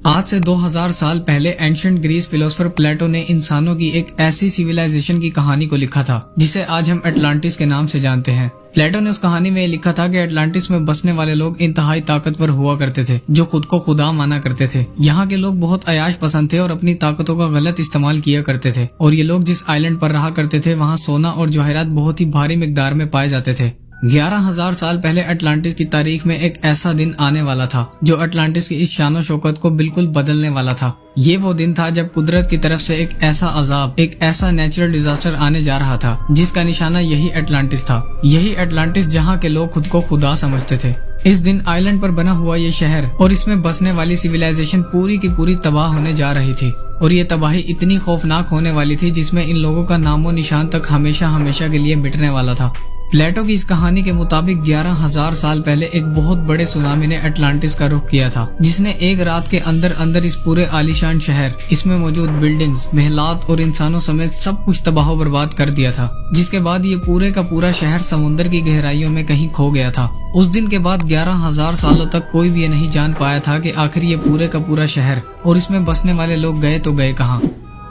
آج سے 2000 سال پہلے اینشنٹ گریس فلسفر پلیٹو نے انسانوں کی ایک ایسی سیویلائزیشن کی کہانی کو لکھا تھا جسے آج ہم اٹلانٹس کے نام سے جانتے ہیں۔ پلیٹو نے اس کہانی میں یہ لکھا تھا کہ اٹلانٹس میں بسنے والے لوگ انتہائی طاقتور ہوا کرتے تھے جو خود کو خدا مانا کرتے تھے۔ یہاں کے لوگ بہت عیاش پسند تھے اور اپنی طاقتوں کا غلط استعمال کیا کرتے تھے، اور یہ لوگ جس آئلینڈ پر رہا کرتے تھے وہاں سونا اور جواہرات بہت ہی بھاری مقدار میں پائے جاتے تھے۔ 11,000 سال پہلے اٹلانٹس کی تاریخ میں ایک ایسا دن آنے والا تھا جو اٹلانٹس کی اس شان و شوکت کو بالکل بدلنے والا تھا۔ یہ وہ دن تھا جب قدرت کی طرف سے ایک ایسا عذاب، ایک ایسا نیچرل ڈیزاسٹر آنے جا رہا تھا جس کا نشانہ یہی اٹلانٹس تھا، یہی اٹلانٹس جہاں کے لوگ خود کو خدا سمجھتے تھے۔ اس دن آئلینڈ پر بنا ہوا یہ شہر اور اس میں بسنے والی سیویلائزیشن پوری کی پوری تباہ ہونے جا رہی تھی، اور یہ تباہی اتنی خوفناک ہونے والی تھی جس میں ان لوگوں کا نام و نشان تک ہمیشہ ہمیشہ کے لیے مٹنے والا تھا۔ پلیٹو کی اس کہانی کے مطابق 11,000 سال پہلے ایک بہت بڑے سونامی نے اٹلانٹس کا رخ کیا تھا، جس نے ایک رات کے اندر اس پورے عالیشان شہر، اس میں موجود بلڈنگز، محلات اور انسانوں سمیت سب کچھ تباہ و برباد کر دیا تھا، جس کے بعد یہ پورے کا پورا شہر سمندر کی گہرائیوں میں کہیں کھو گیا تھا۔ اس دن کے بعد 11,000 سالوں تک کوئی بھی یہ نہیں جان پایا تھا کہ آخر یہ پورے کا پورا شہر اور اس میں بسنے والے لوگ گئے تو گئے کہاں۔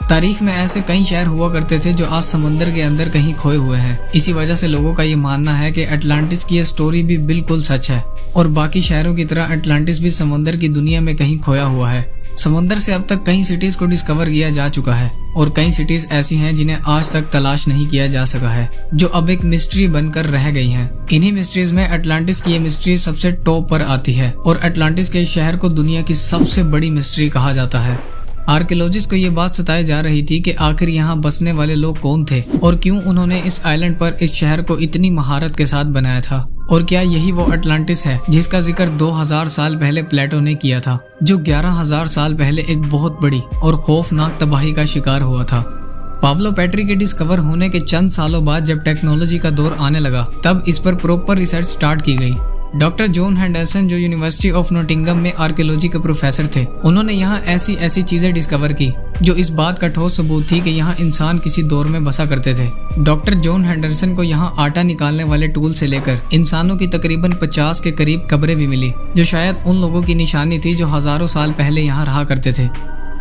تاریخ میں ایسے کئی شہر ہوا کرتے تھے جو آج سمندر کے اندر کہیں کھوئے ہوئے ہیں۔ اسی وجہ سے لوگوں کا یہ ماننا ہے کہ اٹلانٹس کی یہ سٹوری بھی بالکل سچ ہے، اور باقی شہروں کی طرح اٹلانٹس بھی سمندر کی دنیا میں کہیں کھویا ہوا ہے۔ سمندر سے اب تک کئی سٹیز کو ڈسکور کیا جا چکا ہے، اور کئی سٹیز ایسی ہیں جنہیں آج تک تلاش نہیں کیا جا سکا ہے، جو اب ایک مسٹری بن کر رہ گئی ہیں۔ انہی مسٹریز میں اٹلانٹس کی یہ مسٹری سب سے ٹاپ پر آتی ہے، اور اٹلانٹس کے شہر کو دنیا کی سب سے بڑی مسٹری کہا جاتا ہے۔ آرکیولوجسٹ کو یہ بات ستائی جا رہی تھی کہ آخر یہاں بسنے والے لوگ کون تھے، اور کیوں انہوں نے اس آئلینڈ پر اس شہر کو اتنی مہارت کے ساتھ بنایا تھا، اور کیا یہی وہ اٹلانٹس ہے جس کا ذکر 2000 سال پہلے پلیٹو نے کیا تھا، جو 11,000 سال پہلے ایک بہت بڑی اور خوفناک تباہی کا شکار ہوا تھا۔ پاولو پیٹری کے ڈسکور ہونے کے چند سالوں بعد جب ٹیکنالوجی کا دور آنے لگا، تب اس پر پراپر ریسرچ سٹارٹ کی گئی۔ ڈاکٹر جون ہینڈرسن، جو یونیورسٹی آف نوٹنگم میں آرکیولوجی کے پروفیسر تھے، انہوں نے یہاں ایسی چیزیں ڈسکور کی جو اس بات کا ٹھوس ثبوت تھی کہ یہاں انسان کسی دور میں بسا کرتے تھے۔ ڈاکٹر جون ہینڈرسن کو یہاں آٹا نکالنے والے ٹول سے لے کر انسانوں کی تقریباً 50 کے قریب قبریں بھی ملی، جو شاید ان لوگوں کی نشانی تھی جو ہزاروں سال پہلے یہاں رہا کرتے تھے۔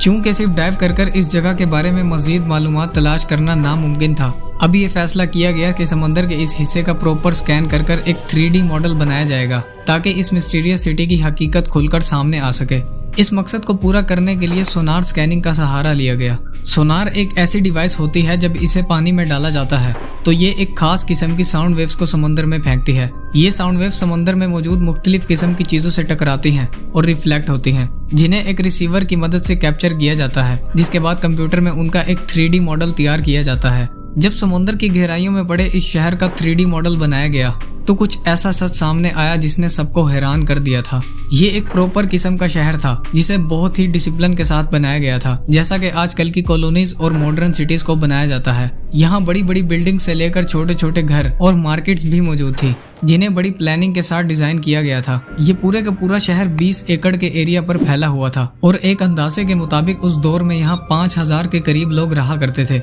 چونکہ صرف ڈائیو کر اس جگہ کے بارے میں مزید معلومات تلاش کرنا ناممکن تھا، اب یہ فیصلہ کیا گیا کہ سمندر کے اس حصے کا پراپر سکین کر ایک 3D ماڈل بنایا جائے گا تاکہ اس مسٹیریس سٹی کی حقیقت کھل کر سامنے آ سکے۔ اس مقصد کو پورا کرنے کے لیے سونار سکیننگ کا سہارا لیا گیا۔ سونار ایک ایسی ڈیوائس ہوتی ہے، جب اسے پانی میں ڈالا جاتا ہے تو یہ ایک خاص قسم کی ساؤنڈ ویوز کو سمندر میں پھینکتی ہے۔ یہ ساؤنڈ ویوز سمندر میں موجود مختلف قسم کی چیزوں سے ٹکراتی ہیں اور ریفلیکٹ ہوتی ہیں، جنہیں ایک ریسیور کی مدد سے کیپچر کیا جاتا ہے، جس کے بعد کمپیوٹر میں ان کا ایک 3D ماڈل تیار کیا جاتا ہے۔ جب سمندر کی گہرائیوں میں پڑے اس شہر کا 3D ماڈل بنایا گیا تو کچھ ایسا سچ سامنے آیا جس نے سب کو حیران کر دیا تھا۔ یہ ایک پراپر قسم کا شہر تھا جسے بہت ہی ڈسپلن کے ساتھ بنایا گیا تھا، جیسا کہ آج کل کی کالونیز اور ماڈرن سٹیز کو بنایا جاتا ہے۔ یہاں بڑی بڑی بلڈنگ سے لے کر چھوٹے چھوٹے گھر اور مارکیٹس بھی موجود تھی، جنہیں بڑی پلاننگ کے ساتھ ڈیزائن کیا گیا تھا۔ یہ پورے کا پورا شہر 20 ایکڑ کے ایریا پر پھیلا ہوا تھا، اور ایک اندازے کے مطابق اس دور میں یہاں 5,000 کے قریب لوگ رہا کرتے تھے۔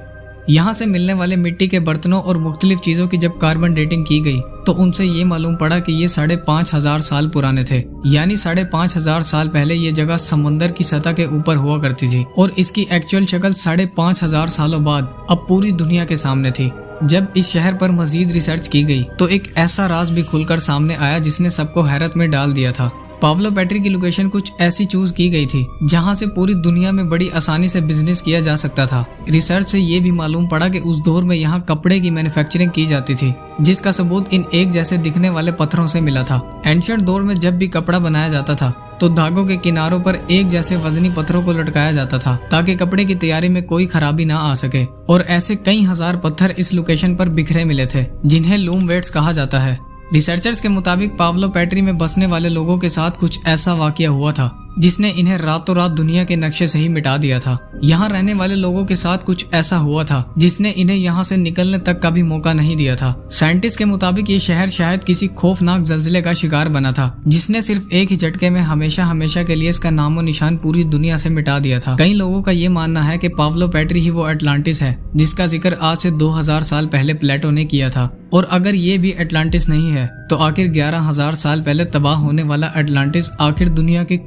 یہاں سے ملنے والے مٹی کے برتنوں اور مختلف چیزوں کی جب کاربن ڈیٹنگ کی گئی تو ان سے یہ معلوم پڑا کہ یہ 5,500 سال پرانے تھے، یعنی 5,500 سال پہلے یہ جگہ سمندر کی سطح کے اوپر ہوا کرتی تھی، اور اس کی ایکچوئل شکل 5,500 سالوں بعد اب پوری دنیا کے سامنے تھی۔ جب اس شہر پر مزید ریسرچ کی گئی تو ایک ایسا راز بھی کھل کر سامنے آیا جس نے سب کو حیرت میں ڈال دیا تھا۔ پاولو پیٹری کی لوکیشن کچھ ایسی چوز کی گئی تھی جہاں سے پوری دنیا میں بڑی آسانی سے بزنس کیا جا سکتا تھا۔ ریسرچ سے یہ بھی معلوم پڑا کہ اس دور میں یہاں کپڑے کی مینوفیکچرنگ کی جاتی تھی، جس کا ثبوت ان ایک جیسے دکھنے والے پتھروں سے ملا تھا۔ اینشنٹ دور میں جب بھی کپڑا بنایا جاتا تھا تو دھاگوں کے کناروں پر ایک جیسے وزنی پتھروں کو لٹکایا جاتا تھا تاکہ کپڑے کی تیاری میں کوئی خرابی نہ آ سکے، اور ایسے کئی ہزار پتھر اس لوکیشن پر بکھرے ملے تھے جنہیں لوم ویٹس کہا جاتا ہے۔ ریسرچرز کے مطابق پاولو پیٹری میں بسنے والے لوگوں کے ساتھ کچھ ایسا واقعہ ہوا تھا جس نے انہیں راتوں رات دنیا کے نقشے سے ہی مٹا دیا تھا۔ یہاں رہنے والے لوگوں کے ساتھ کچھ ایسا ہوا تھا جس نے انہیں یہاں سے نکلنے تک کا بھی موقع نہیں دیا تھا۔ سائنٹسٹ کے مطابق یہ شہر شاید کسی خوفناک زلزلے کا شکار بنا تھا جس نے صرف ایک ہی جھٹکے میں ہمیشہ کے لیے اس کا نام و نشان پوری دنیا سے مٹا دیا تھا۔ کئی لوگوں کا یہ ماننا ہے کہ پاولو پیٹری ہی وہ اٹلانٹس ہے جس کا ذکر آج سے 2000 سال پہلے پلیٹو نے کیا تھا، اور اگر یہ بھی اٹلانٹس نہیں ہے تو آخر 11,000 سال پہلے تباہ ہونے والا اٹلانٹس آخر دنیا کے